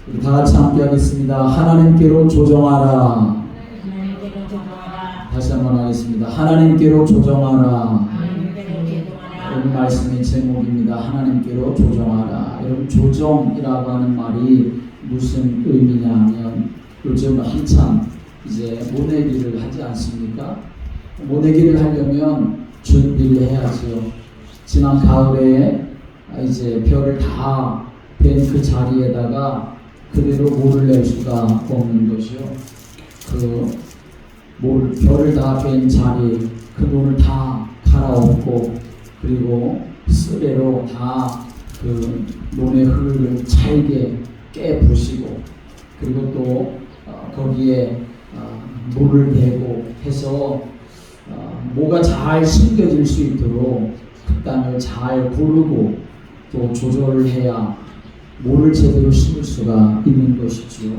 우리 다 같이 함께 하겠습니다. 하나님께로 조정하라. 다시 한번 하겠습니다. 하나님께로 조정하라. 여러분 말씀의 제목입니다. 하나님께로 조정하라. 여러분 조정이라고 하는 말이 무슨 의미냐면 요즘 한참 이제 모내기를 하지 않습니까? 모내기를 하려면 준비를 해야죠. 지난 가을에 이제 별을 다 뺀 그 자리에다가 그대로 모를 낼 수가 없는 것이요. 별을 다 뺀 자리, 그 논을 다 갈아엎고 그리고 쓰레로 다 그 논의 흙을 잘게 깨부시고 그리고 또 거기에 물을 대고 해서 모가 잘 심겨질 수 있도록 그 땅을 잘 고르고 또 조절을 해야 모를 제대로 심을 수가 있는 것이지요.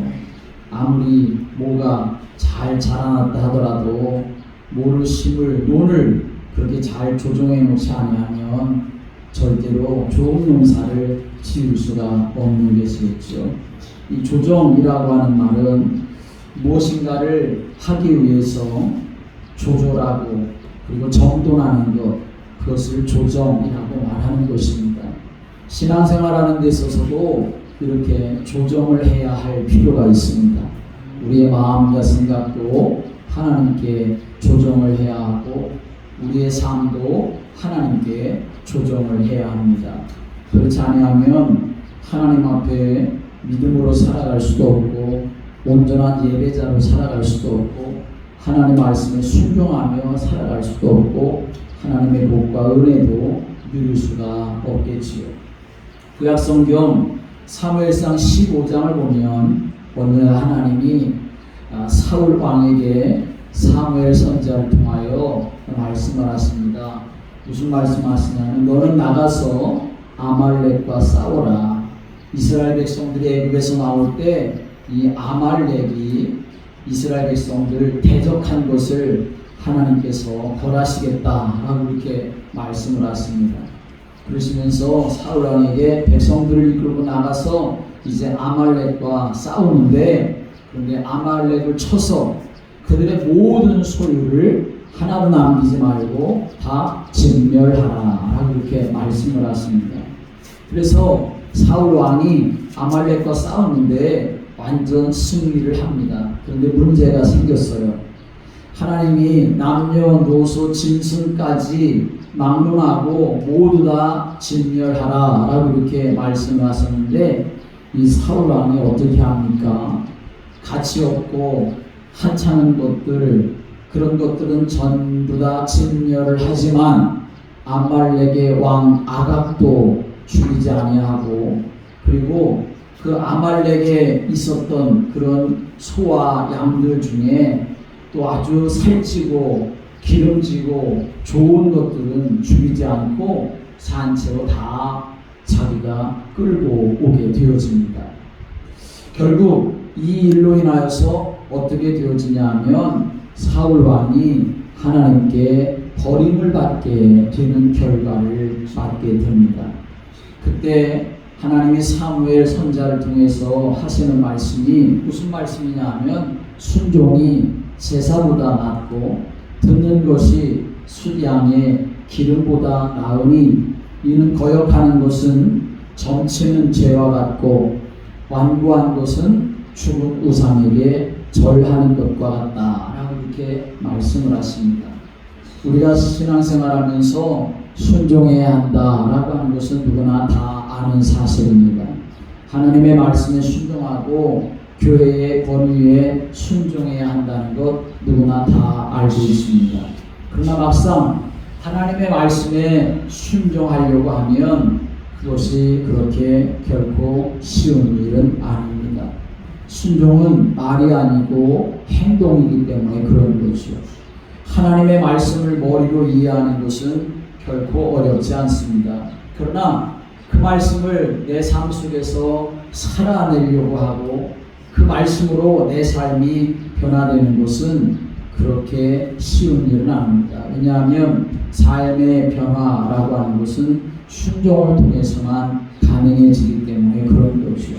아무리 모가 잘 자라났다 하더라도 모를 심을 논을 그렇게 잘 조정해 놓지 아니하면 절대로 좋은 농사를 지을 수가 없는 것이겠죠. 이 조정이라고 하는 말은 무엇인가를 하기 위해서 조절하고 그리고 정돈하는 것, 그것을 조정이라고 말하는 것입니다. 신앙생활하는 데 있어서도 이렇게 조정을 해야 할 필요가 있습니다. 우리의 마음과 생각도 하나님께 조정을 해야 하고 우리의 삶도 하나님께 조정을 해야 합니다. 그렇지 않으면 하나님 앞에 믿음으로 살아갈 수도 없고 온전한 예배자로 살아갈 수도 없고 하나님 말씀에 순종하며 살아갈 수도 없고 하나님의 복과 은혜도 누릴 수가 없겠지요. 구약성경 사무엘상 15장을 보면 어느 하나님이 사울 왕에게 사무엘 선지자를 통하여 말씀을 하십니다. 무슨 말씀하시냐면 너는 나가서 아말렉과 싸워라. 이스라엘 백성들이 애굽에서 나올 때 이 아말렉이 이스라엘 백성들을 대적한 것을 하나님께서 벌하시겠다라고 이렇게 말씀을 하십니다. 그러시면서 사울 왕에게 백성들을 이끌고 나가서 이제 아말렉과 싸우는데 그런데 아말렉을 쳐서 그들의 모든 소유를 하나도 남기지 말고 다 진멸하라라고 이렇게 말씀을 하십니다. 그래서 사울 왕이 아말렉과 싸우는데 완전 승리를 합니다. 그런데 문제가 생겼어요. 하나님이 남녀노소 짐승까지 막론하고 모두 다 진멸하라 라고 이렇게 말씀을 하셨는데 이 사울 왕이 어떻게 합니까? 가치 없고 하찮은 것들, 그런 것들은 전부 다 진멸을 하지만 아말렉의 왕 아각도 죽이지 아니하고 그리고 그 아말렉에 있었던 그런 소와 양들 중에 또 아주 살찌고 기름지고 좋은 것들은 죽이지 않고 산채로 다 자기가 끌고 오게 되어집니다. 결국 이 일로 인하여서 어떻게 되어지냐 하면 사울 왕이 하나님께 버림을 받게 되는 결과를 맞게 됩니다. 그때 하나님이 사무엘 선지자를 통해서 하시는 말씀이 무슨 말씀이냐 하면 순종이 제사보다 낫고 듣는 것이 숫양의 기름보다 나으니 이는 거역하는 것은 점치는 죄와 같고 완고한 것은 죽은 우상에게 절하는 것과 같다라고 이렇게 말씀을 하십니다. 우리가 신앙생활하면서 순종해야 한다라고 하는 것은 누구나 다 아는 사실입니다. 하나님의 말씀에 순종하고 교회의 권위에 순종해야 한다는 것 누구나 다 알고 있습니다. 그러나 막상 하나님의 말씀에 순종하려고 하면 그것이 그렇게 결코 쉬운 일은 아닙니다. 순종은 말이 아니고 행동이기 때문에 그런 것이요. 하나님의 말씀을 머리로 이해하는 것은 결코 어렵지 않습니다. 그러나 그 말씀을 내 삶 속에서 살아내려고 하고 그 말씀으로 내 삶이 변화되는 것은 그렇게 쉬운 일은 아닙니다. 왜냐하면 삶의 변화라고 하는 것은 순종을 통해서만 가능해지기 때문에 그런 것이요.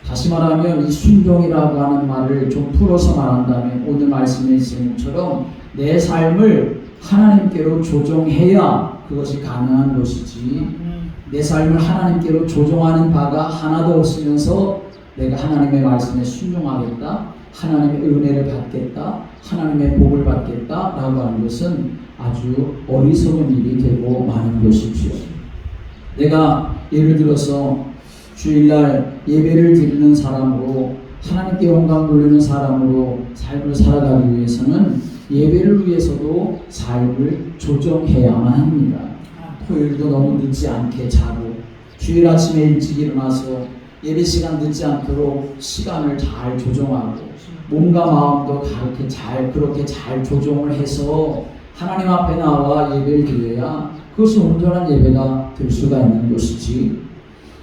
다시 말하면 그렇다면 이 순종이라고 하는 말을 좀 풀어서 말한다면 오늘 말씀해 주신 것처럼 내 삶을 하나님께로 조정해야 그것이 가능한 것이지, 내 삶을 하나님께로 조정하는 바가 하나도 없으면서 내가 하나님의 말씀에 순종하겠다, 하나님의 은혜를 받겠다, 하나님의 복을 받겠다 라고 하는 것은 아주 어리석은 일이 되고 마는 것이지요. 내가 예를 들어서 주일날 예배를 드리는 사람으로, 하나님께 영광 돌리는 사람으로 삶을 살아가기 위해서는 예배를 위해서도 삶을 조정해야만 합니다. 토요일도 너무 늦지 않게 자고, 주일 아침에 일찍 일어나서 예배 시간 늦지 않도록 시간을 잘 조정하고, 몸과 마음도 그렇게 잘 조정을 해서 하나님 앞에 나와 예배를 드려야 그것이 온전한 예배가 될 수가 있는 것이지,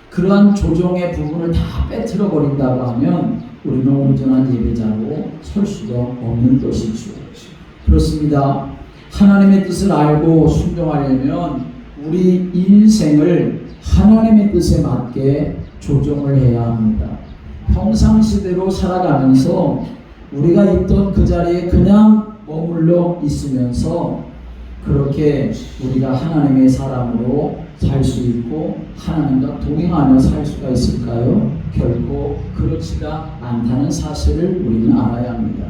그러한 조정의 부분을 다 빼뜨려 버린다고 하면 우리는 온전한 예배자로 설 수가 없는 것이죠. 그렇습니다. 하나님의 뜻을 알고 순종하려면 우리 인생을 하나님의 뜻에 맞게 조정을 해야 합니다. 평상시대로 살아가면서 우리가 있던 그 자리에 그냥 머물러 있으면서 그렇게 우리가 하나님의 사람으로 살 수 있고 하나님과 동행하며 살 수가 있을까요? 결코 그렇지가 않다는 사실을 우리는 알아야 합니다.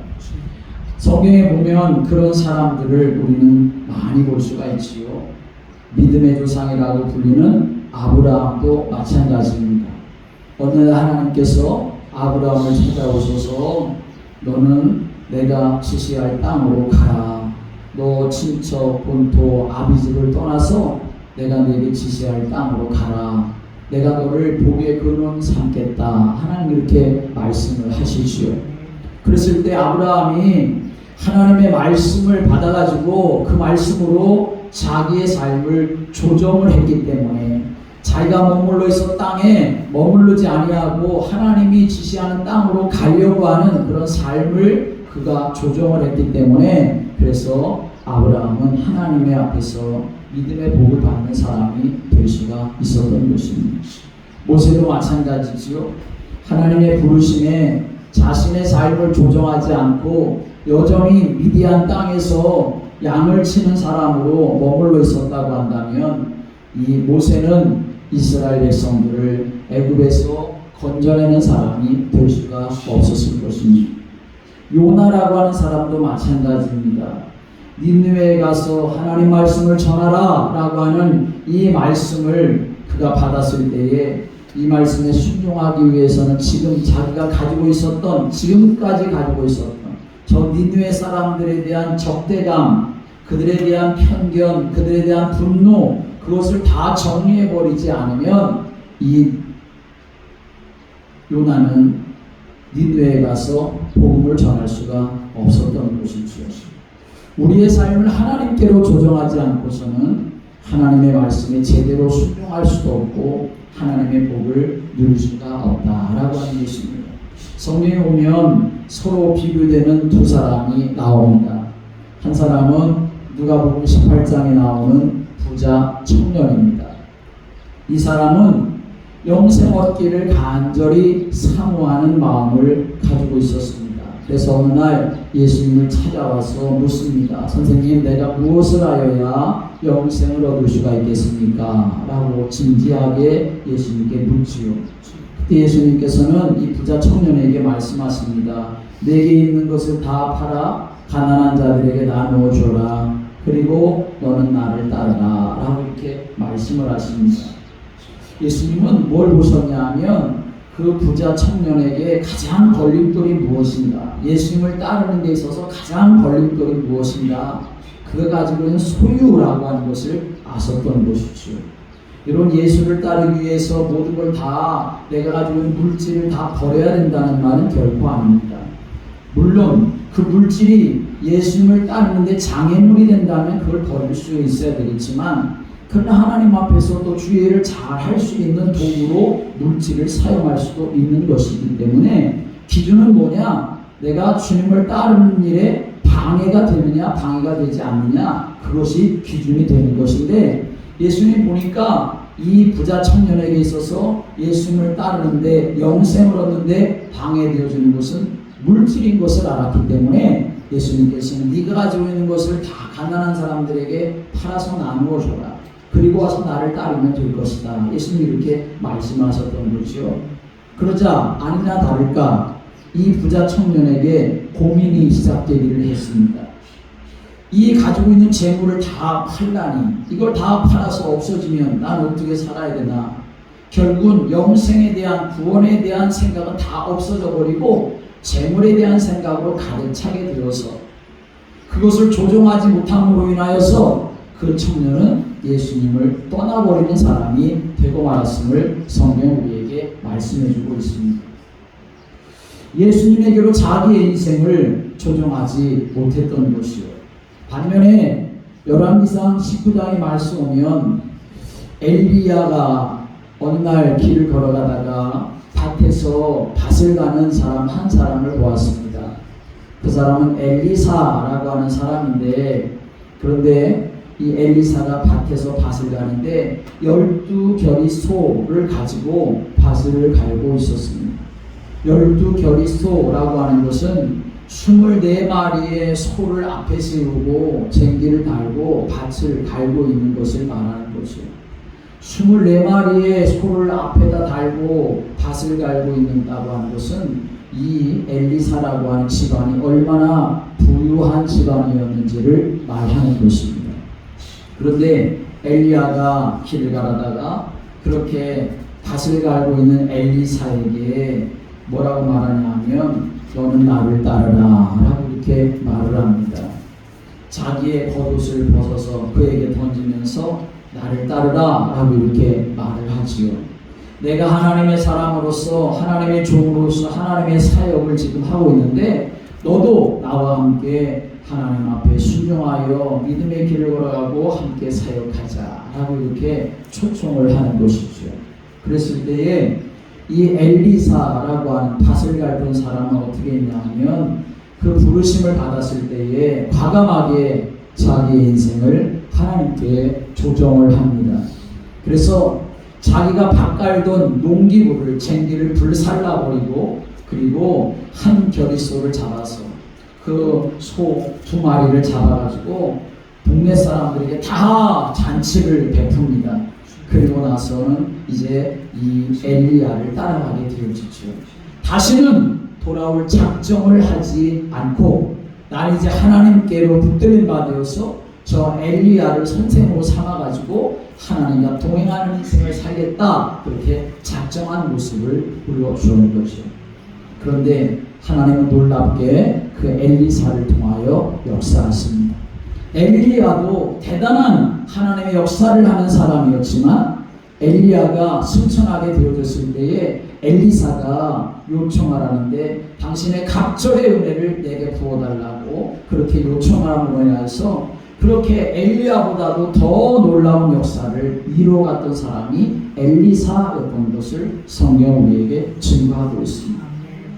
성경에 보면 그런 사람들을 우리는 많이 볼 수가 있지요. 믿음의 조상이라고 불리는 아브라함도 마찬가지입니다. 어느 날 하나님께서 아브라함을 찾아오셔서 너는 내가 지시할 땅으로 가라. 너 친척 본토 아비집을 떠나서 내가 네게 지시할 땅으로 가라. 내가 너를 복의 근원 삼겠다. 하나님 이렇게 말씀을 하시지요. 그랬을 때 아브라함이 하나님의 말씀을 받아가지고 그 말씀으로 자기의 삶을 조정을 했기 때문에 자기가 머물러 있어 땅에 머무르지 아니하고 하나님이 지시하는 땅으로 가려고 하는 그런 삶을 그가 조정을 했기 때문에, 그래서 아브라함은 하나님의 앞에서 믿음의 복을 받는 사람이 될 수가 있었던 것입니다. 모세도 마찬가지지요. 하나님의 부르심에 자신의 삶을 조정하지 않고 여전히 미디안 땅에서 양을 치는 사람으로 머물러 있었다고 한다면 이 모세는 이스라엘 백성들을 애굽에서 건져내는 사람이 될 수가 없었을 것입니다. 요나라고 하는 사람도 마찬가지입니다. 니느웨에 가서 하나님 말씀을 전하라 라고 하는 이 말씀을 그가 받았을 때에 이 말씀에 순종하기 위해서는 지금 자기가 가지고 있었던, 지금까지 가지고 있었던 저 니느웨 사람들에 대한 적대감, 그들에 대한 편견, 그들에 대한 분노, 그것을 다 정리해버리지 않으면 이 요나는 니느웨에 가서 복음을 전할 수가 없었던 것이죠. 우리의 삶을 하나님께로 조정하지 않고서는 하나님의 말씀에 제대로 순종할 수도 없고 하나님의 복을 누릴 수가 없다라고 하는 것입니다. 성경에 보면 서로 비교되는 두 사람이 나옵니다. 한 사람은 누가복음 18장에 나오는 부자 청년입니다. 이 사람은 영생 얻기를 간절히 사모하는 마음을 가지고 있었습니다. 그래서 어느 날 예수님을 찾아와서 묻습니다. 선생님, 내가 무엇을 하여야 영생을 얻을 수가 있겠습니까? 라고 진지하게 예수님께 묻지요. 그때 예수님께서는 이 부자 청년에게 말씀하십니다. 내게 있는 것을 다 팔아 가난한 자들에게 나누어 줘라. 그리고 너는 나를 따르라. 라고 이렇게 말씀을 하십니다. 예수님은 뭘 보셨냐 하면 그 부자 청년에게 가장 걸림돌이 무엇인가, 예수님을 따르는 데 있어서 가장 걸림돌이 무엇인가, 그가 가지고 있는 소유라고 하는 것을 아셨던 것이죠. 이런 예수를 따르기 위해서 모든 걸 다, 내가 가지고 있는 물질을 다 버려야 된다는 말은 결코 아닙니다. 물론 그 물질이 예수님을 따르는데 장애물이 된다면 그걸 버릴 수 있어야 되겠지만, 그러나 하나님 앞에서 또 주의를 잘 할 수 있는 도구로 물질을 사용할 수도 있는 것이기 때문에 기준은 뭐냐? 내가 주님을 따르는 일에 방해가 되느냐 방해가 되지 않느냐, 그것이 기준이 되는 것인데, 예수님 보니까 이 부자 청년에게 있어서 예수님을 따르는데 영생을 얻는데 방해되어지는 것은 물질인 것을 알았기 때문에 예수님께서는 네가 가지고 있는 것을 다 가난한 사람들에게 팔아서 나누어 줘라. 그리고 와서 나를 따르면 될 것이다. 예수님이 이렇게 말씀하셨던 거죠. 그러자 아니나 다를까 이 부자 청년에게 고민이 시작되기를 했습니다. 이 가지고 있는 재물을 다 팔라니 이걸 다 팔아서 없어지면 난 어떻게 살아야 되나. 결국은 영생에 대한 구원에 대한 생각은 다 없어져 버리고 재물에 대한 생각으로 가득 차게 되어서 그것을 조종하지 못함으로 인하여서 그 청년은 예수님을 떠나버리는 사람이 되고 말았음을 성경 우리에게 말씀해주고 있습니다. 예수님에게로 자기의 인생을 조종하지 못했던 것이요. 반면에 열왕기상 19장에 말씀 오면 엘리야가 어느 날 길을 걸어가다가 밭에서 밭을 가는 사람 한 사람을 보았습니다. 그 사람은 엘리사라고 하는 사람인데, 그런데 이 엘리사가 밭에서 밭을 가는데 12결의 소를 가지고 밭을 갈고 있었습니다. 12결의 소라고 하는 것은 24마리의 소를 앞에 세우고 쟁기를 달고 밭을 갈고 있는 것을 말하는 것이에요. 24마리의 소를 앞에다 달고 밭을 갈고 있는다고 하는 것은 이 엘리사라고 하는 집안이 얼마나 부유한 집안이었는지를 말하는 것입니다. 그런데 엘리야가 길을 가다가 그렇게 밭을 갈고 있는 엘리사에게 뭐라고 말하냐면 너는 나를 따르라 라고 이렇게 말을 합니다. 자기의 겉옷을 벗어서 그에게 던지면서 나를 따르라 라고 이렇게 말을 하지요. 내가 하나님의 사람으로서 하나님의 종으로서 하나님의 사역을 지금 하고 있는데 너도 나와 함께 하나님 앞에 순종하여 믿음의 길을 걸어가고 함께 사역하자 라고 이렇게 초청을 하는 것이죠. 그랬을 때에 이 엘리사라고 하는 밭을 갈던 사람은 어떻게 했냐면 그 부르심을 받았을 때에 과감하게 자기의 인생을 하나님께 조정을 합니다. 그래서 자기가 밭 갈던 농기구를 쟁기를 불살라버리고 그리고 한 결의소를 잡아서 그 소 2마리를 잡아가지고 동네 사람들에게 다 잔치를 베풉니다. 그리고 나서는 이제 이 엘리야를 따라가게 되어지죠. 다시는 돌아올 작정을 하지 않고 난 이제 하나님께로 붙들린 바 되어서 저 엘리야를 선생으로 삼아가지고 하나님과 동행하는 인생을 살겠다 그렇게 작정한 모습을 보여주는 거죠. 그런데 하나님은 놀랍게 그 엘리사를 통하여 역사하십니다. 엘리야도 대단한 하나님의 역사를 하는 사람이었지만 엘리야가 승천하게 되어졌을 때에 엘리사가 요청을 하는데 당신의 갑절의 은혜를 내게 부어달라고 그렇게 요청함으로 인해서 그렇게 엘리야보다도 더 놀라운 역사를 이루어갔던 사람이 엘리사였던 것을 성경 우리에게 증거하고 있습니다.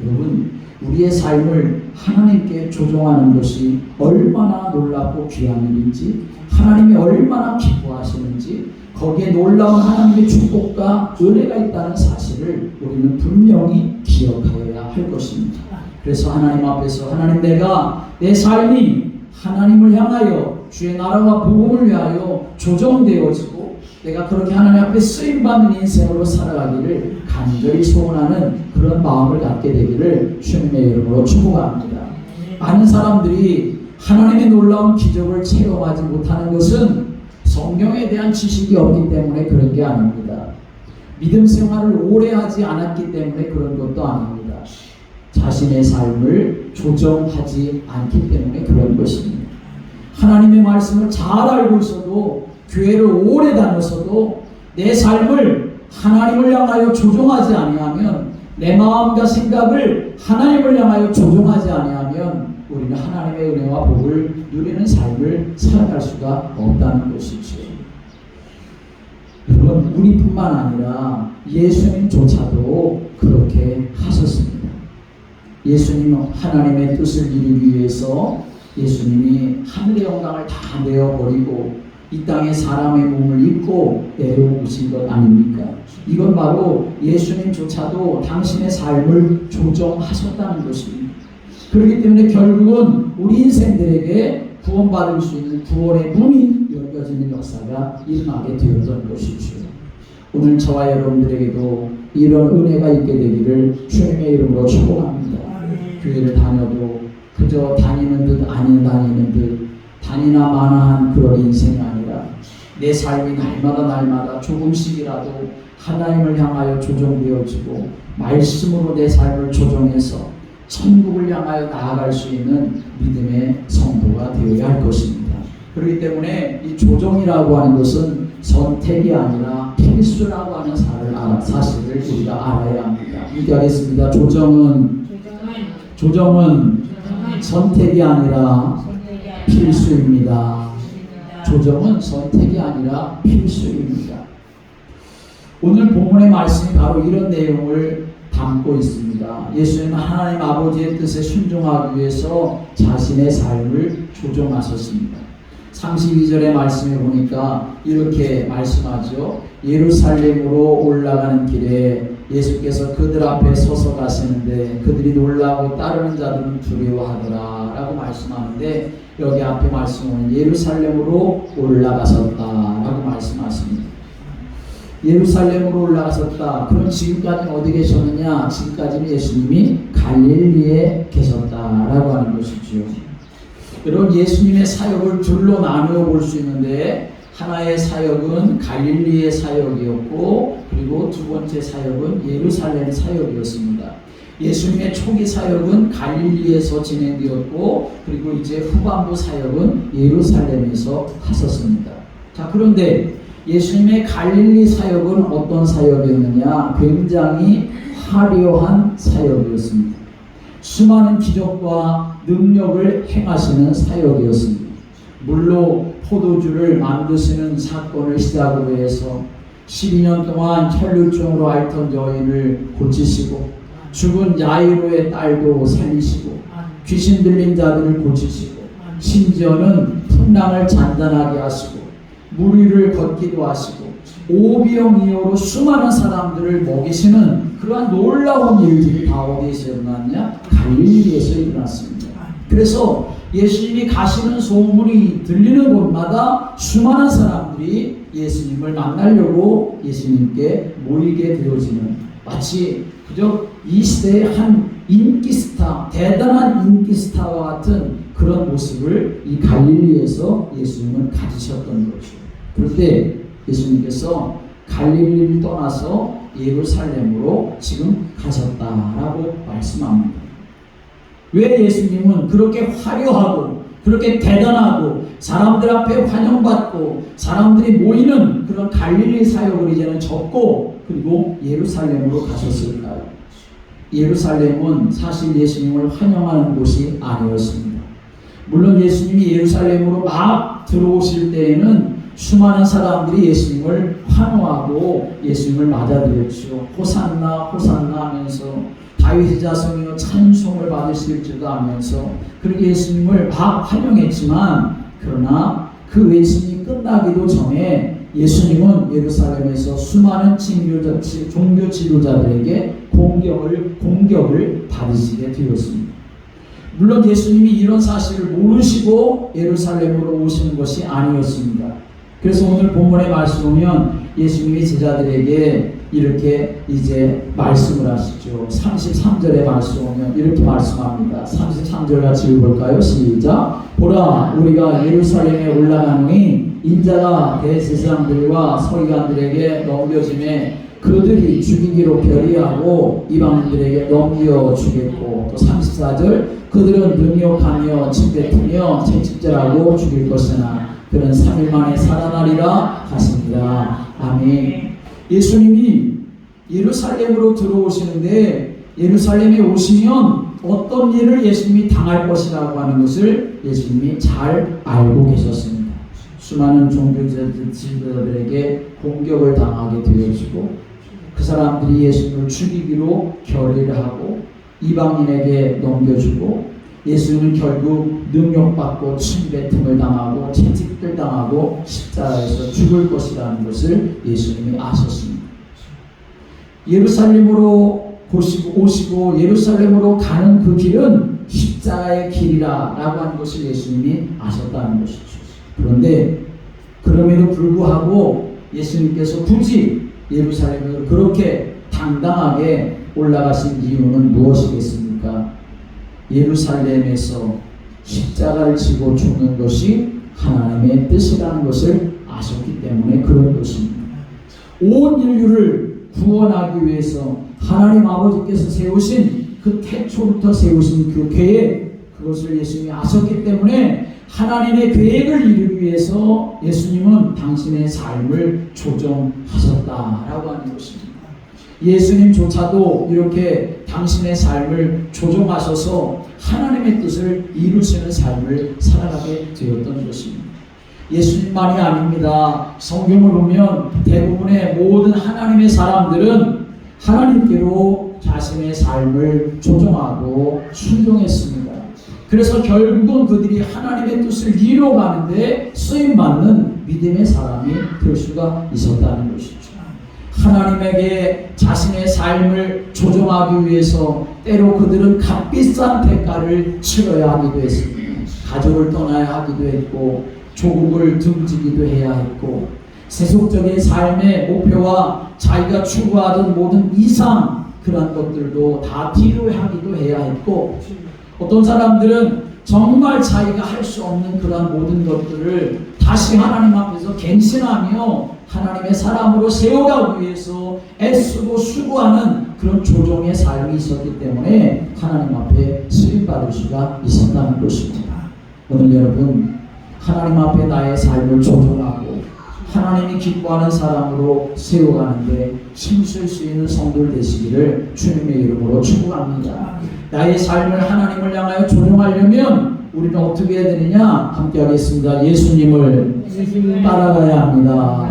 여러분, 우리의 삶을 하나님께 조종하는 것이 얼마나 놀랍고 귀한 일인지, 하나님이 얼마나 기뻐하시는지, 거기에 놀라운 하나님의 축복과 은혜가 있다는 사실을 우리는 분명히 기억하여야 할 것입니다. 그래서 하나님 앞에서 하나님, 내가 내 삶이 하나님을 향하여 주의 나라와 복음을 위하여 조정되어지고 내가 그렇게 하나님 앞에 쓰임받는 인생으로 살아가기를 간절히 소원하는 그런 마음을 갖게 되기를 주님의 이름으로 축복합니다. 많은 사람들이 하나님의 놀라운 기적을 체험하지 못하는 것은 성경에 대한 지식이 없기 때문에 그런 게 아닙니다. 믿음 생활을 오래 하지 않았기 때문에 그런 것도 아닙니다. 자신의 삶을 조정하지 않기 때문에 그런 것입니다. 하나님의 말씀을 잘 알고 있어도 교회를 오래 다녔어도 내 삶을 하나님을 향하여 조종하지 아니하면, 내 마음과 생각을 하나님을 향하여 조종하지 아니하면 우리는 하나님의 은혜와 복을 누리는 삶을 살아갈 수가 없다는 것이죠. 여러분, 우리뿐만 아니라 예수님조차도 그렇게 하셨습니다. 예수님은 하나님의 뜻을 이루기 위해서 예수님이 하늘의 영광을 다 내어버리고 이 땅에 사람의 몸을 입고 내려오신 것 아닙니까? 이건 바로 예수님조차도 당신의 삶을 조정하셨다는 것입니다. 그렇기 때문에 결국은 우리 인생들에게 구원받을 수 있는 구원의 문이 열려지는 역사가 일어나게 되었던 것이죠. 오늘 저와 여러분들에게도 이런 은혜가 있게 되기를 주님의 이름으로 축복합니다. 교회를 다녀도 그저 다니는 듯 아닌 다니는 듯 다니나 마나한 그런 인생이 아니라 내 삶이 날마다 조금씩이라도 하나님을 향하여 조정되어지고 말씀으로 내 삶을 조정해서 천국을 향하여 나아갈 수 있는 믿음의 성도가 되어야 할 것입니다. 그렇기 때문에 이 조정이라고 하는 것은 선택이 아니라 필수라고 하는 사실을 우리가 알아야 합니다. 얘기하겠습니다. 조정은 선택이 아니라 필수입니다. 조정은 선택이 아니라 필수입니다. 오늘 본문의 말씀이 바로 이런 내용을 담고 있습니다. 예수님은 하나님 아버지의 뜻에 순종하기 위해서 자신의 삶을 조정하셨습니다. 32절의 말씀에 보니까 이렇게 말씀하죠. 예루살렘으로 올라가는 길에 예수께서 그들 앞에 서서 가시는데 그들이 놀라고 따르는 자들은 두려워하더라 라고 말씀하는데, 여기 앞에 말씀은 예루살렘으로 올라가셨다 라고 말씀하십니다. 예루살렘으로 올라가셨다. 그럼 지금까지는 어디 계셨느냐? 지금까지는 예수님이 갈릴리에 계셨다라고 하는 것이죠. 여러분, 예수님의 사역을 둘로 나누어 볼 수 있는데, 하나의 사역은 갈릴리의 사역이었고, 그리고 두 번째 사역은 예루살렘 사역이었습니다. 예수님의 초기 사역은 갈릴리에서 진행되었고, 그리고 이제 후반부 사역은 예루살렘에서 하셨습니다. 자, 그런데 예수님의 갈릴리 사역은 어떤 사역이었느냐? 굉장히 화려한 사역이었습니다. 수많은 기적과 능력을 행하시는 사역이었습니다. 물로 포도주를 만드시는 사건을 시작으로 해서 12년 동안 혈루증으로 앓던 여인을 고치시고, 죽은 야이로의 딸도 살리시고, 귀신 들린 자들을 고치시고, 심지어는 풍랑을 잔잔하게 하시고, 물 위를 걷기도 하시고, 오병이어로 수많은 사람들을 먹이시는 그러한 놀라운 일들이 다 어디에서 일어났냐? 갈릴리에서 일어났습니다. 그래서 예수님이 가시는 소문이 들리는 곳마다 수많은 사람들이 예수님을 만나려고 예수님께 모이게 되어지는, 마치 그저 이 시대의 한 인기스타, 대단한 인기스타와 같은 그런 모습을 이 갈릴리에서 예수님은 가지셨던 거죠. 그런데 예수님께서 갈릴리를 떠나서 예루살렘으로 지금 가셨다라고 말씀합니다. 왜 예수님은 그렇게 화려하고 그렇게 대단하고 사람들 앞에 환영받고 사람들이 모이는 그런 갈릴리 사역을 이제는 접고 그리고 예루살렘으로 가셨을까요? 예루살렘은 사실 예수님을 환영하는 곳이 아니었습니다. 물론 예수님이 예루살렘으로 막 들어오실 때에는 수많은 사람들이 예수님을 환호하고 예수님을 맞아들였죠. 호산나 호산나 하면서 다윗의 자손이여 찬송을 받으실지도 하면서 그렇게 예수님을 막 환영했지만, 그러나 그 외침이 끝나기도 전에 예수님은 예루살렘에서 수많은 종교 지도자들에게 공격을 받으시게 되었습니다. 물론 예수님이 이런 사실을 모르시고 예루살렘으로 오시는 것이 아니었습니다. 그래서 오늘 본문의 말씀 보면 예수님이 제자들에게 이렇게 이제 말씀을 하시죠. 33절의 말씀 보면 이렇게 말씀합니다. 33절 같이 읽어볼까요? 시작. 보라, 우리가 예루살렘에 올라가노니 인자가 대제사장들과 서기관들에게 넘겨짐에 그들이 죽이기로 결의하고 이방인들에게 넘겨주겠고, 또 34절, 그들은 능욕하며 침뱉으며 채찍질하고 죽일 것이나 그는 3일 만에 살아나리라 하십니다. 아멘. 예수님이 예루살렘으로 들어오시는데, 예루살렘에 오시면 어떤 일을 예수님이 당할 것이라고 하는 것을 예수님이 잘 알고 계셨습니다. 수많은 종교지도자들에게 공격을 당하게 되어지고, 그 사람들이 예수님을 죽이기로 결의를 하고 이방인에게 넘겨주고, 예수님은 결국 능력받고 침뱉음을 당하고 채찍들 당하고 십자가에서 죽을 것이라는 것을 예수님이 아셨습니다. 예루살렘으로 오시고 예루살렘으로 가는 그 길은 십자가의 길이라 라고 하는 것을 예수님이 아셨다는 것이죠. 그런데 그럼에도 불구하고 예수님께서 굳이 예루살렘으로 그렇게 당당하게 올라가신 이유는 무엇이겠습니까? 예루살렘에서 십자가를 지고 죽는 것이 하나님의 뜻이라는 것을 아셨기 때문에 그런 것입니다. 온 인류를 구원하기 위해서 하나님 아버지께서 세우신 그 태초부터 세우신 그 계획, 그것을 예수님이 아셨기 때문에 하나님의 계획을 이루기 위해서 예수님은 당신의 삶을 조정하셨다라고 하는 것입니다. 예수님조차도 이렇게 당신의 삶을 조정하셔서 하나님의 뜻을 이루시는 삶을 살아가게 되었던 것입니다. 예수님만이 아닙니다. 성경을 보면 대부분의 모든 하나님의 사람들은 하나님께로 자신의 삶을 조정하고 순종했습니다. 그래서 결국은 그들이 하나님의 뜻을 이루어가는데 쓰임받는 믿음의 사람이 될 수가 있었다는 것이죠. 하나님에게 자신의 삶을 조정하기 위해서 때로 그들은 값비싼 대가를 치러야 하기도 했습니다. 가족을 떠나야 하기도 했고 조국을 등지기도 해야 했고 세속적인 삶의 목표와 자기가 추구하던 모든 이상 그런 것들도 다 뒤로 하기도 해야 했고 어떤 사람들은 정말 자기가 할 수 없는 그런 모든 것들을 다시 하나님 앞에서 갱신하며 하나님의 사람으로 세워가기 위해서 애쓰고 수고하는 그런 조정의 삶이 있었기 때문에 하나님 앞에 쓰임받을 수가 있었다는 것입니다. 오늘 여러분 하나님 앞에 나의 삶을 조정하고 하나님이 기뻐하는 사람으로 세워가는데 힘쓸 수 있는 성도들 되시기를 주님의 이름으로 축복합니다. 나의 삶을 하나님을 향하여 조정하려면 우리는 어떻게 해야 되느냐? 함께 하겠습니다. 예수님을 따라가야 합니다.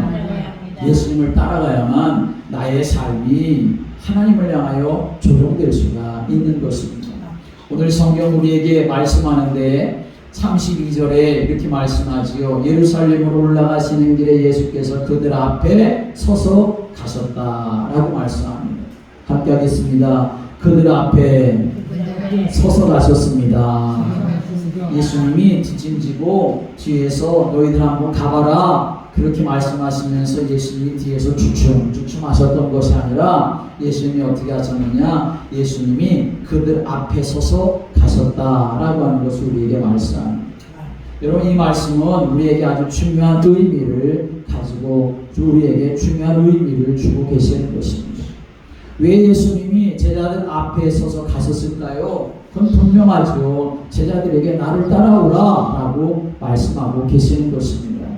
예수님을 따라가야만 나의 삶이 하나님을 향하여 조정될 수가 있는 것입니다. 오늘 성경 우리에게 말씀하는데 32절에 이렇게 말씀하지요. 예루살렘으로 올라가시는 길에 예수께서 그들 앞에 서서 가셨다라고 말씀합니다. 함께 하겠습니다. 그들 앞에 서서 가셨습니다. 예수님이 뒷짐지고 뒤에서 너희들 한번 가봐라 그렇게 말씀하시면서 예수님이 뒤에서 주춤하셨던 것이 아니라 예수님이 어떻게 하셨느냐? 예수님이 그들 앞에 서서 가셨다라고 하는 것을 우리에게 말씀합니다. 여러분 이 말씀은 우리에게 아주 중요한 의미를 가지고 우리에게 중요한 의미를 주고 계시는 것입니다. 왜 예수님이 제자들 앞에 서서 가셨을까요? 그건 분명하죠. 제자들에게 나를 따라오라 라고 말씀하고 계시는 것입니다.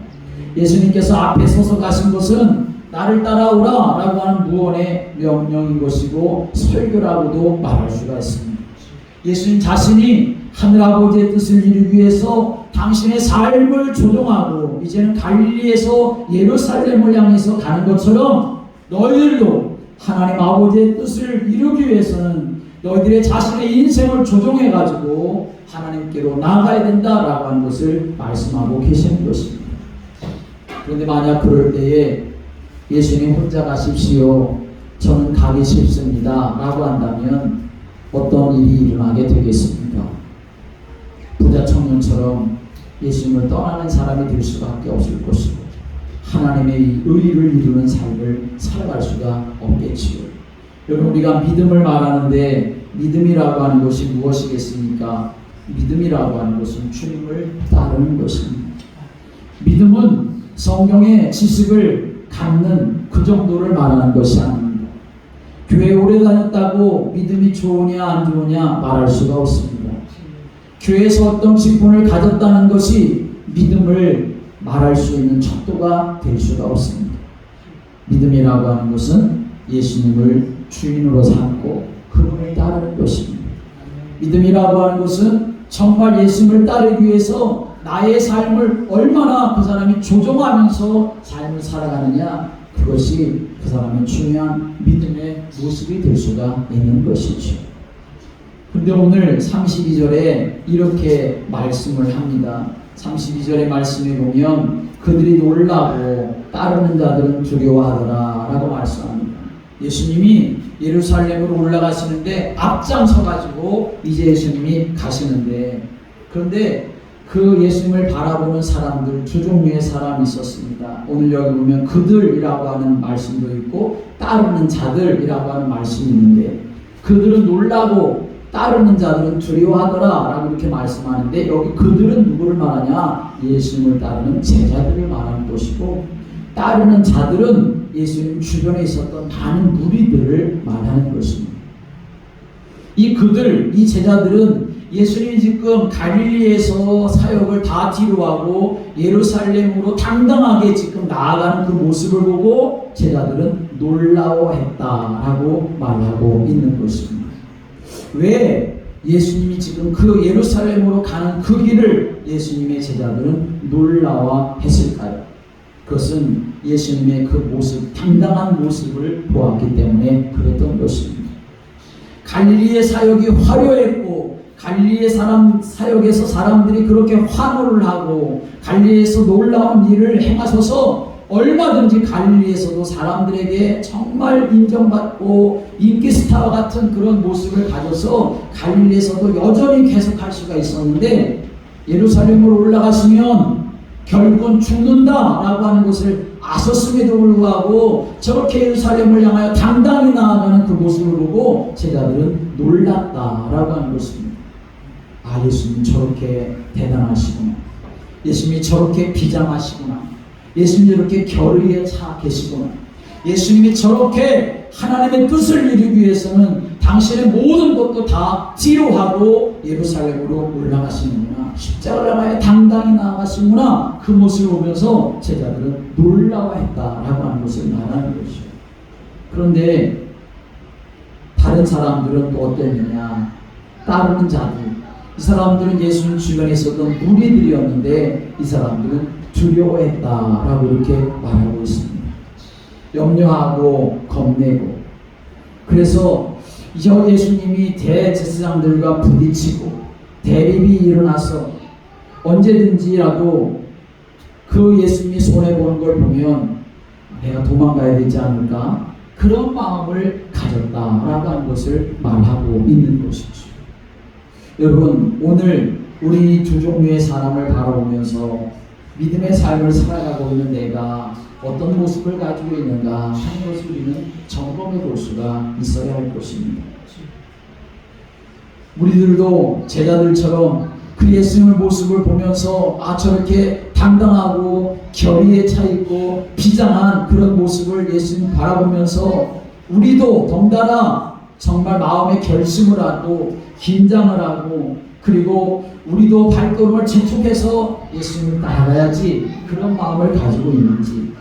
예수님께서 앞에 서서 가신 것은 나를 따라오라 라고 하는 무언의 명령인 것이고 설교라고도 말할 수가 있습니다. 예수님 자신이 하늘아버지의 뜻을 이루기 위해서 당신의 삶을 조정하고 이제는 갈릴리에서 예루살렘을 향해서 가는 것처럼 너희들도 하나님 아버지의 뜻을 이루기 위해서는 너희들의 자신의 인생을 조정해가지고 하나님께로 나아가야 된다라고 하는 것을 말씀하고 계시는 것입니다. 그런데 만약 그럴 때에 예수님 혼자 가십시오. 저는 가기 싫습니다. 라고 한다면 어떤 일이 일어나게 되겠습니까? 부자 청년처럼 예수님을 떠나는 사람이 될 수밖에 없을 것이고 하나님의 의를 이루는 삶을 살아갈 수가 없겠지요. 여러분 우리가 믿음을 말하는데 믿음이라고 하는 것이 무엇이겠습니까? 믿음이라고 하는 것은 주님을 따르는 것입니다. 믿음은 성경의 지식을 갖는 그 정도를 말하는 것이 아닙니다. 교회 오래 다녔다고 믿음이 좋으냐 안 좋으냐 말할 수가 없습니다. 교회에서 어떤 직분을 가졌다는 것이 믿음을 말할 수 있는 척도가 될 수가 없습니다. 믿음이라고 하는 것은 예수님을 주인으로 삼고 그분을 따르는 것입니다. 믿음이라고 하는 것은 정말 예수님을 따르기 위해서 나의 삶을 얼마나 그 사람이 조정하면서 삶을 살아가느냐 그것이 그 사람의 중요한 믿음의 모습이 될 수가 있는 것이죠. 근데 오늘 32절에 이렇게 말씀을 합니다. 32절의 말씀에 보면 그들이 놀라고 따르는 자들은 두려워하더라 라고 말씀합니다. 예수님이 예루살렘으로 올라가시는데 앞장서 가지고 이제 예수님이 가시는데, 그런데 그 예수님을 바라보는 사람들 두 종류의 사람이 있었습니다. 오늘 여기 보면 그들이라고 하는 말씀도 있고 따르는 자들이라고 하는 말씀이 있는데, 그들은 놀라고 따르는 자들은 두려워하더라 라고 이렇게 말씀하는데, 여기 그들은 누구를 말하냐? 예수님을 따르는 제자들을 말하는 것이고, 따르는 자들은 예수님 주변에 있었던 많은 무리들을 말하는 것입니다. 이 그들, 이 제자들은 예수님이 지금 갈릴리에서 사역을 다 뒤로하고 예루살렘으로 당당하게 지금 나아가는 그 모습을 보고 제자들은 놀라워했다라고 말하고 있는 것입니다. 왜 예수님이 지금 그 예루살렘으로 가는 그 길을 예수님의 제자들은 놀라워했을까요? 그것은 예수님의 그 모습, 당당한 모습을 보았기 때문에 그랬던 것입니다. 갈릴리의 사역이 화려했고, 갈릴리의 사역에서 사람들이 그렇게 환호를 하고 갈릴리에서 놀라운 일을 행하셔서 얼마든지 갈릴리에서도 사람들에게 정말 인정받고 인기 스타와 같은 그런 모습을 가져서 갈릴리에서도 여전히 계속할 수가 있었는데, 예루살렘으로 올라가시면 결국은 죽는다라고 하는 것을 아셨음에도 불구하고 저렇게 예루살렘을 향하여 당당히 나아가는 그 모습을 보고 제자들은 놀랐다라고 하는 것입니다. 아, 예수님 저렇게 대단하시구나. 예수님이 저렇게 비장하시구나. 예수님이 저렇게 결의에 차 계시구나. 예수님이 저렇게 하나님의 뜻을 이루기 위해서는 당신의 모든 것도 다 뒤로하고 예루살렘으로 올라가시는구나. 십자가를 향하여 당당히 나아가시는구나. 그 모습을 보면서 제자들은 놀라워했다라고 하는 것을 말하는 것이죠. 그런데 다른 사람들은 또 어땠느냐? 따르는 자들. 이 사람들은 예수님 주변에 있었던 무리들이었는데 이 사람들은 두려워했다라고 이렇게 말하고 있습니다. 염려하고 겁내고, 그래서 예수님이 대제사장들과 부딪히고 대립이 일어나서 언제든지라도 그 예수님이 손해보는 걸 보면 내가 도망가야 되지 않을까, 그런 마음을 가졌다라고 하는 것을 말하고 있는 것이죠. 여러분, 오늘 우리 두 종류의 사람을 바라보면서 믿음의 삶을 살아가고 있는 내가 어떤 모습을 가지고 있는가 하는 것을 우리는 점검해 볼 수가 있어야 할 것입니다. 우리들도 제자들처럼 그 예수님의 모습을 보면서 아, 저렇게 당당하고 결의에 차 있고 비장한 그런 모습을 예수님 바라보면서 우리도 덩달아 정말 마음의 결심을 하고 긴장을 하고, 그리고 우리도 발걸음을 재촉해서 예수님을 따라가야지 그런 마음을 가지고 있는지,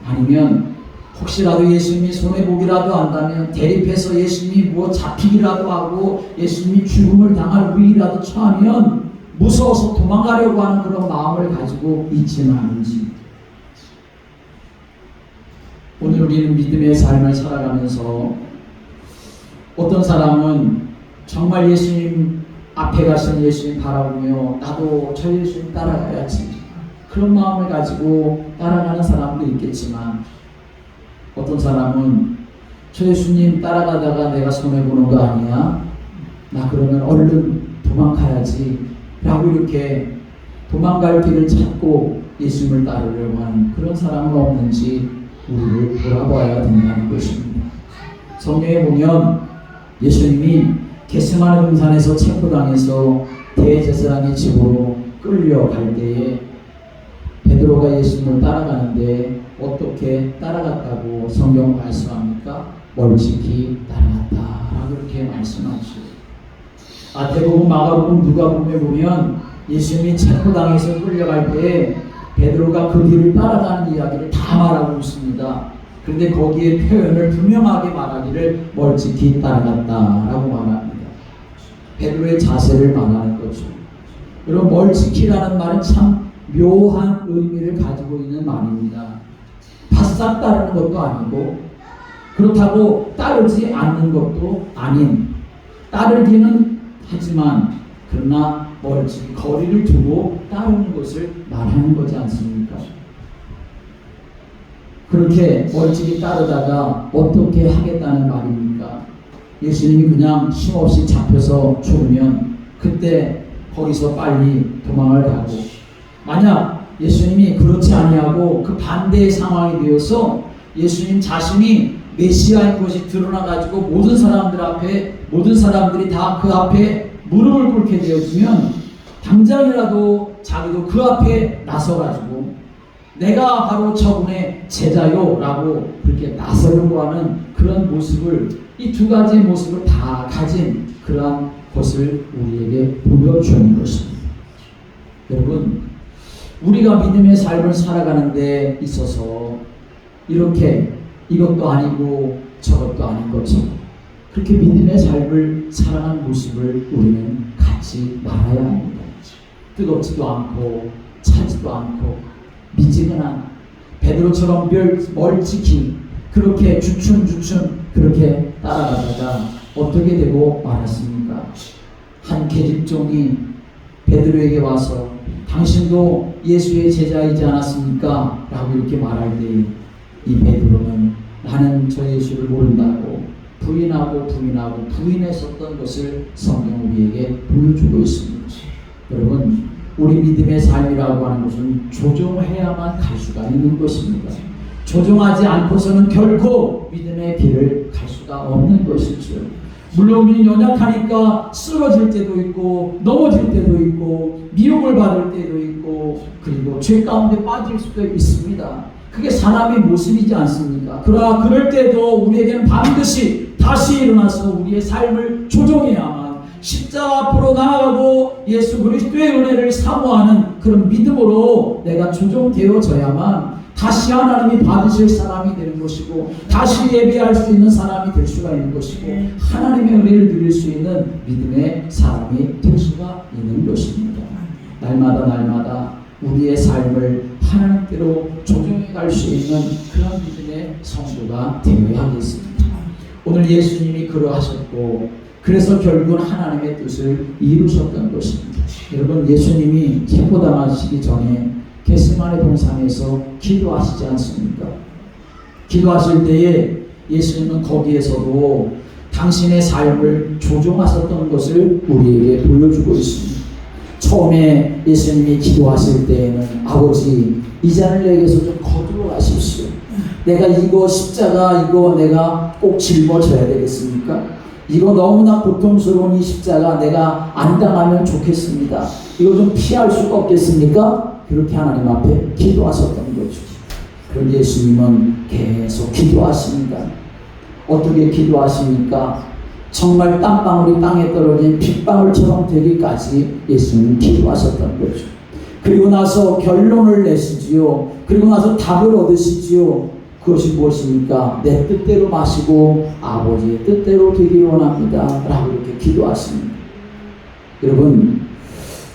아니면 혹시라도 예수님이 손해보기라도 한다면 대립해서 예수님이 뭐 잡히기라도 하고 예수님이 죽음을 당할 위기라도 처하면 무서워서 도망가려고 하는 그런 마음을 가지고 있지는 않은지. 오늘 우리는 믿음의 삶을 살아가면서 어떤 사람은 정말 예수님 앞에 가신 예수님 바라보며 나도 저 예수님 따라가야지, 그런 마음을 가지고 따라가는 사람도 있겠지만, 어떤 사람은 저 예수님 따라가다가 내가 손해보는 거 아니야? 나 그러면 얼른 도망가야지 라고 이렇게 도망갈 길을 찾고 예수님을 따르려고 하는 그런 사람은 없는지 우리를 돌아봐야 된다는 것입니다. 성경에 보면 예수님이 겟세마네 동산에서 체포당해서 대제사장의 집으로 끌려갈 때에 베드로가 예수님을 따라가는데 어떻게 따라갔다고 성경 말씀합니까? 멀찍이 따라갔다라고 이렇게 말씀하시죠. 마태복음, 마가복음, 누가복음에 보면 예수님이 체포당해서 끌려갈 때 베드로가 그 길을 따라가는 이야기를 다 말하고 있습니다. 그런데 거기에 표현을 분명하게 말하기를 멀찍이 따라갔다라고 말합니다. 베드로의 자세를 말하는 거죠. 여러분, 멀찍이라는 말은 참 묘한 의미를 가지고 있는 말입니다. 바싹 따르는 것도 아니고 그렇다고 따르지 않는 것도 아닌, 따르기는 하지만 그러나 멀찍이 거리를 두고 따르는 것을 말하는 거지 않습니까? 그렇게 멀찍이 따르다가 어떻게 하겠다는 말입니까? 예수님이 그냥 힘없이 잡혀서 죽으면 그때 거기서 빨리 도망을 가고, 만약 예수님이 그렇지 아니하고 그 반대의 상황이 되어서 예수님 자신이 메시아인 것이 드러나가지고 모든 사람들이 다 그 앞에 무릎을 꿇게 되어지면 당장이라도 자기도 그 앞에 나서가지고 내가 바로 저분의 제자요 라고 그렇게 나서려고 하는 그런 모습을, 이 두 가지의 모습을 다 가진 그러한 것을 우리에게 보여주는 것입니다. 여러분, 우리가 믿음의 삶을 살아가는 데 있어서 이렇게 이것도 아니고 저것도 아닌 것처럼 그렇게 믿음의 삶을 살아가는 모습을 우리는 갖지 말아야 합니다. 뜨겁지도 않고 차지도 않고 미지근한 베드로처럼 멀찍이 그렇게 주춤주춤 그렇게 따라가다가 어떻게 되고 말았습니까? 한 계집종이 베드로에게 와서 당신도 예수의 제자이지 않았습니까? 라고 이렇게 말할 때 이 베드로는 나는 저 예수를 모른다고 부인했었던 것을 성경 우리에게 보여주고 있습니다. 여러분, 우리 믿음의 삶이라고 하는 것은 조종해야만 갈 수가 있는 것입니다. 조종하지 않고서는 결코 믿음의 길을 갈 수가 없는 것이죠. 물론 우리는 연약하니까 쓰러질 때도 있고 넘어질 때도 있고 미움을 받을 때도 있고 그리고 죄 가운데 빠질 수도 있습니다. 그게 사람의 모습이지 않습니까? 그러나 그럴 때도 우리에게는 반드시 다시 일어나서 우리의 삶을 조정해야만, 십자가 앞으로 나아가고 예수 그리스도의 은혜를 사모하는 그런 믿음으로 내가 조정되어져야만 다시 하나님이 받으실 사람이 되는 것이고 다시 예배할 수 있는 사람이 될 수가 있는 것이고 하나님의 은혜를 누릴 수 있는 믿음의 사람이 될 수가 있는 것입니다. 날마다 우리의 삶을 하나님께로 조정해 갈 수 있는 그런 믿음의 성도가 되어야 하겠습니다. 오늘 예수님이 그러하셨고 그래서 결국은 하나님의 뜻을 이루셨던 것입니다. 여러분, 예수님이 체포당하시기 전에 겟세마네 동산에서 기도하시지 않습니까? 기도하실 때에 예수님은 거기에서도 당신의 삶을 조종하셨던 것을 우리에게 보여주고 있습니다. 처음에 예수님이 기도하실 때에는 아버지, 이 잔을 내게서 좀 거두어 가십시오. 내가 이거 십자가 이거 내가 꼭 짊어져야 되겠습니까? 이거 너무나 고통스러운 이 십자가 내가 안 당하면 좋겠습니다. 이거 좀 피할 수가 없겠습니까? 그렇게 하나님 앞에 기도하셨던 거죠. 그런데 예수님은 계속 기도하십니다. 어떻게 기도하십니까? 정말 땀방울이 땅에 떨어진 빗방울처럼 되기까지 예수님은 기도하셨던 거죠. 그리고 나서 결론을 내시지요. 그리고 나서 답을 얻으시지요. 그것이 무엇입니까? 내 뜻대로 마시고 아버지의 뜻대로 되길 원합니다. 라고 이렇게 기도하십니다. 여러분,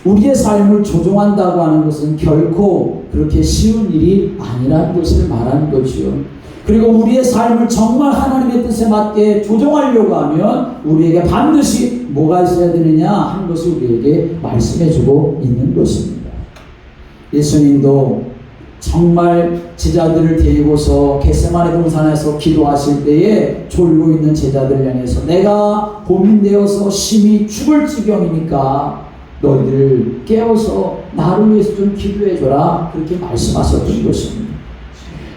우리의 삶을 조종한다고 하는 것은 결코 그렇게 쉬운 일이 아니라는 것을 말하는 거죠. 그리고 우리의 삶을 정말 하나님의 뜻에 맞게 조종하려고 하면 우리에게 반드시 뭐가 있어야 되느냐 하는 것을 우리에게 말씀해주고 있는 것입니다. 예수님도 정말 제자들을 데리고서 겟세마네 동산에서 기도하실 때에 졸고 있는 제자들 향해서 내가 고민되어서 심히 죽을 지경이니까 너희들 깨워서 나를 위해서 좀 기도해줘라, 그렇게 말씀하셨던 것입니다.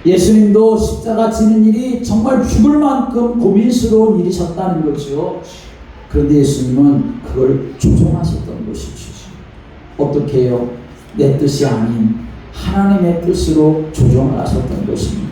예수님도 십자가 지는 일이 정말 죽을 만큼 고민스러운 일이셨다는 거죠. 그런데 예수님은 그걸 조종하셨던 것이죠. 어떻게 해요? 내 뜻이 아닌 하나님의 뜻으로 조종을 하셨던 것입니다.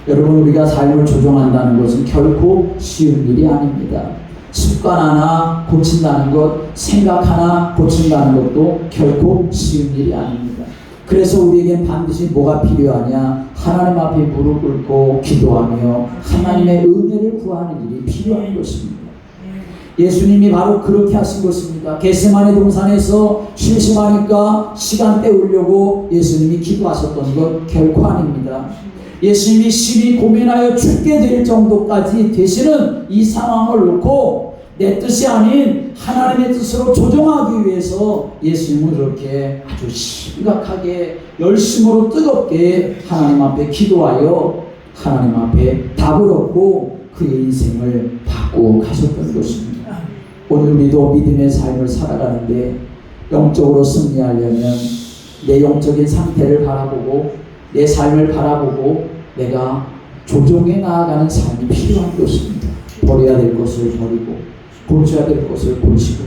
여러분, 우리가 삶을 조종한다는 것은 결코 쉬운 일이 아닙니다. 습관 하나 고친다는 것, 생각 하나 고친다는 것도 결코 쉬운 일이 아닙니다. 그래서 우리에겐 반드시 뭐가 필요하냐? 하나님 앞에 무릎 꿇고 기도하며 하나님의 은혜를 구하는 일이 필요한 것입니다. 예수님이 바로 그렇게 하신 것입니다. 겟세마네 동산에서 심심하니까 시간 때우려고 예수님이 기도하셨던 것 결코 아닙니다. 예수님이 심히 고민하여 죽게 될 정도까지 되시는 이 상황을 놓고 내 뜻이 아닌 하나님의 뜻으로 조정하기 위해서 예수님은 그렇게 아주 심각하게 열심으로 뜨겁게 하나님 앞에 기도하여 하나님 앞에 답을 얻고 그의 인생을 바꾸어 가셨던 것입니다. 오늘 우리도 믿음의 삶을 살아가는데 영적으로 승리하려면 내 영적인 상태를 바라보고 내 삶을 바라보고 내가 조정해 나아가는 삶이 필요한 것입니다. 버려야 될 것을 버리고 고쳐야 될 것을 고치고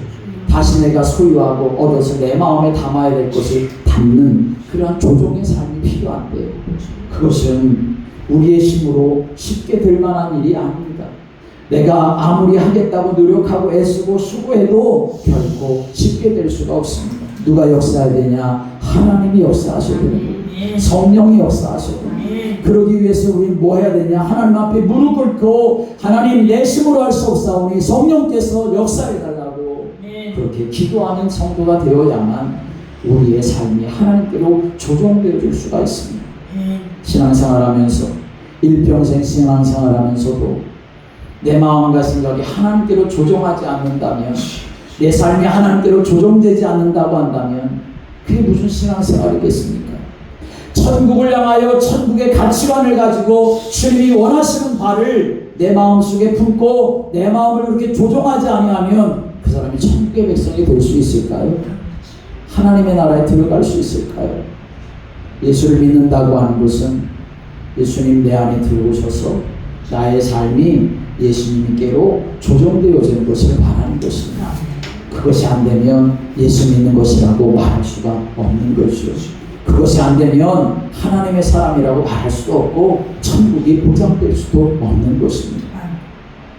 다시 내가 소유하고 얻어서 내 마음에 담아야 될 것을 담는 그러한 조정의 삶이 필요한데 그것은 우리의 힘으로 쉽게 될 만한 일이 아닙니다. 내가 아무리 하겠다고 노력하고 애쓰고 수고해도 결코 쉽게 될 수가 없습니다. 누가 역사해야 되냐? 하나님이 역사하셔야 되는 거예요. 성령이 역사하셔야 됩니다. 그러기 위해서 우리는 뭐 해야 되냐? 하나님 앞에 무릎 꿇고 하나님 내 힘으로 할 수 없사오니 성령께서 역사해 달라고 그렇게 기도하는 성도가 되어야만 우리의 삶이 하나님께로 조정되어 줄 수가 있습니다. 신앙생활하면서 일평생 신앙생활하면서도 내 마음과 생각이 하나님께로 조정하지 않는다면 내 삶이 하나님께로 조정되지 않는다고 한다면 그게 무슨 신앙생활이겠습니까? 천국을 향하여 천국의 가치관을 가지고 주님이 원하시는 바를 내 마음속에 품고 내 마음을 그렇게 조정하지 아니하면 그 사람이 천국의 백성이 될 수 있을까요? 하나님의 나라에 들어갈 수 있을까요? 예수를 믿는다고 하는 것은 예수님 내 안에 들어오셔서 나의 삶이 예수님께로 조정되어지는 것을 바라는 것입니다. 그것이 안 되면 예수 믿는 것이라고 말할 수가 없는 것이죠. 그것이 안 되면 하나님의 사람이라고 말할 수도 없고 천국이 보장될 수도 없는 것입니다.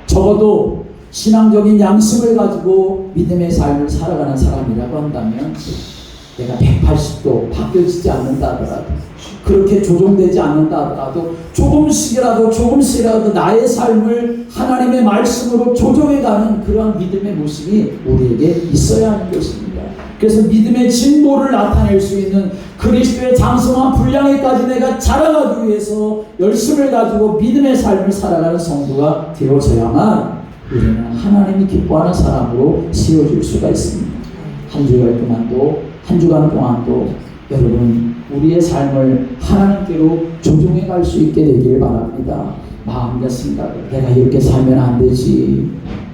적어도 신앙적인 양심을 가지고 믿음의 삶을 살아가는 사람이라고 한다면 내가 180도 바뀌어지지 않는다 하더라도 그렇게 조정되지 않는다 하더라도 조금씩이라도 나의 삶을 하나님의 말씀으로 조정해가는 그러한 믿음의 모습이 우리에게 있어야 하는 것입니다. 그래서 믿음의 진보를 나타낼 수 있는 그리스도의 장성한 분량에까지 내가 자라가기 위해서 열심을 가지고 믿음의 삶을 살아가는 성도가 되어져야만 우리는 하나님이 기뻐하는 사람으로 세워질 수가 있습니다. 한 주간 동안도 여러분 우리의 삶을 하나님께로 조정해 갈 수 있게 되길 바랍니다. 마음과 생각을 내가 이렇게 살면 안 되지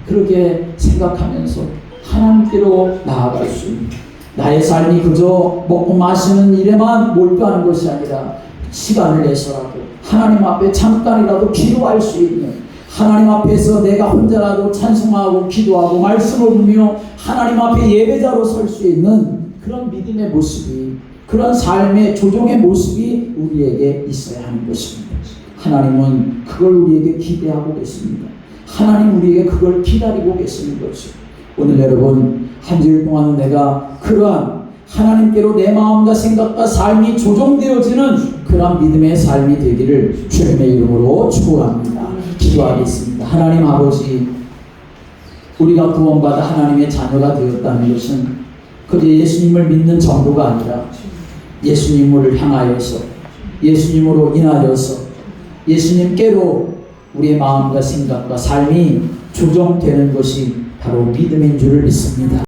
그렇게 생각하면서 하나님께로 나아갈 수 있는 나의 삶이 그저 먹고 마시는 일에만 몰두하는 것이 아니라 시간을 내서라도 하나님 앞에 잠깐이라도 기도할 수 있는 하나님 앞에서 내가 혼자라도 찬송하고 기도하고 말씀을 보며 하나님 앞에 예배자로 설 수 있는 그런 믿음의 모습이 그런 삶의 조정의 모습이 우리에게 있어야 하는 것입니다. 하나님은 그걸 우리에게 기대하고 계십니다. 하나님 우리에게 그걸 기다리고 계시는 것이죠. 오늘 여러분 한 주일 동안은 내가 그러한 하나님께로 내 마음과 생각과 삶이 조정되어지는 그러한 믿음의 삶이 되기를 주님의 이름으로 축원합니다. 기도하겠습니다. 하나님 아버지 우리가 구원받아 하나님의 자녀가 되었다는 것은 그저 예수님을 믿는 정도가 아니라 예수님을 향하여서 예수님으로 인하여서 예수님께로 우리의 마음과 생각과 삶이 조정되는 것이 바로 믿음인 줄을 믿습니다.